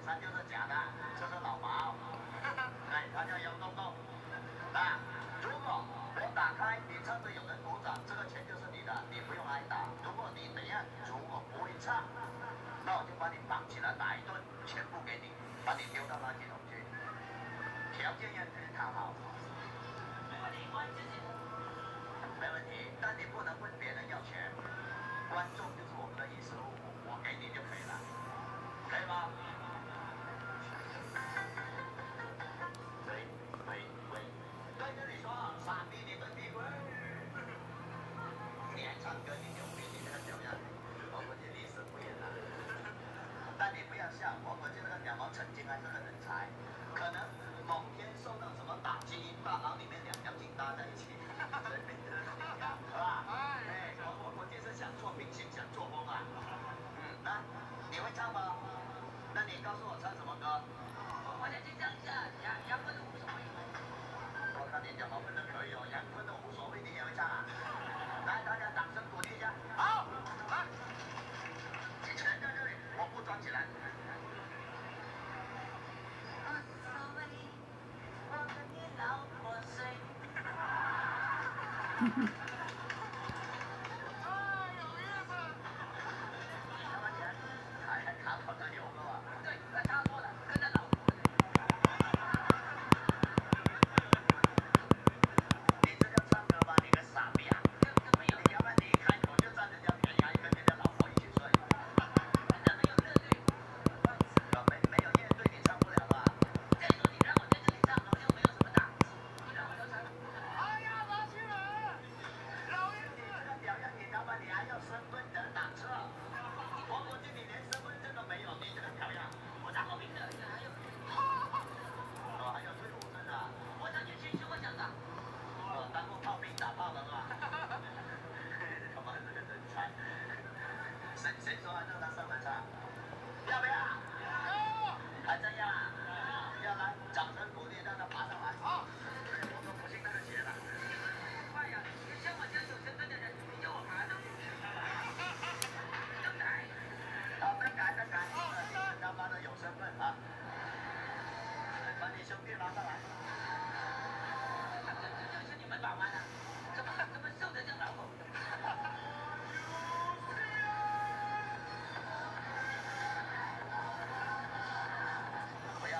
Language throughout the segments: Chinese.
山就是假的，这是老毛。哎，他叫姚东东。那如果我打开，你唱着有人鼓掌，这个钱就是你的，你不用挨打。如果你等一下如果不会唱，那我就把你绑起来打一顿，全部给你，把你丢到垃圾桶去。条件要跟你谈好。没问题，但你不能问别人要钱。观众就是我们的衣食父母，我给你就可以了，可以吗？对对对，对着你说，傻逼你个逼鬼！你还唱歌，你牛逼，你这个屌样，我估计历史不远了。但你不要笑，我估计这个鸟毛曾经还是个人才，可能某天受到什么打击，大脑里面两条筋搭在一起，所以变成了这样，是吧？哎，我就是想做明星，想做风啊。那你会唱吗？那你告诉我唱什么歌？我想去唱一下杨坤的无所谓。我看你讲话分的可以哦，杨坤的无所谓你也会唱啊？来，大家掌声鼓励一下。好，来，钱在这里，我不装起来。无所谓，我跟你老婆睡。谁说让他上来唱？要不要？还真要啊？要来，掌声鼓励，让他爬上来。好，我说不信那个写了。快呀！像我这样有身份的人，你叫我爬上去。正改。好，正改，正改。你是他妈的有身份啊！把你兄弟拉上来。这是你们老妈的，怎么瘦得像老狗？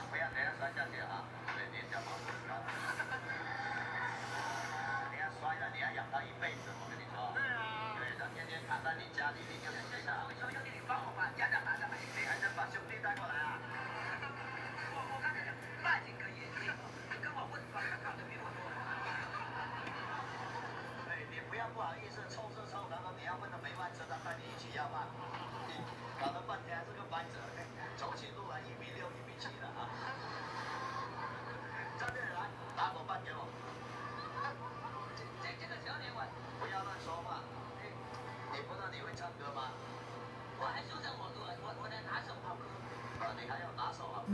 不要等下摔下去啊！对，你脚毛很高。你要摔了，你要养他一辈子，我跟你说。对啊。对，他天天卡在你家里，你就不知道。兄弟，你帮我把家长拿上来，你还真把兄弟带过来啊？我刚才讲卖几个眼睛，你跟我问吧，他考的比我多。对，你不要不好意思，臭是臭，然后你要问他没饭吃，他带你一起要饭。你搞了半天还是个班子，走起路来1米6、1米7的啊。站这里来，打狗棒给我。这个小脸碗，不要乱说话。你不知道你会唱歌吗？我还说唱我的拿手好歌。你还有拿手好歌？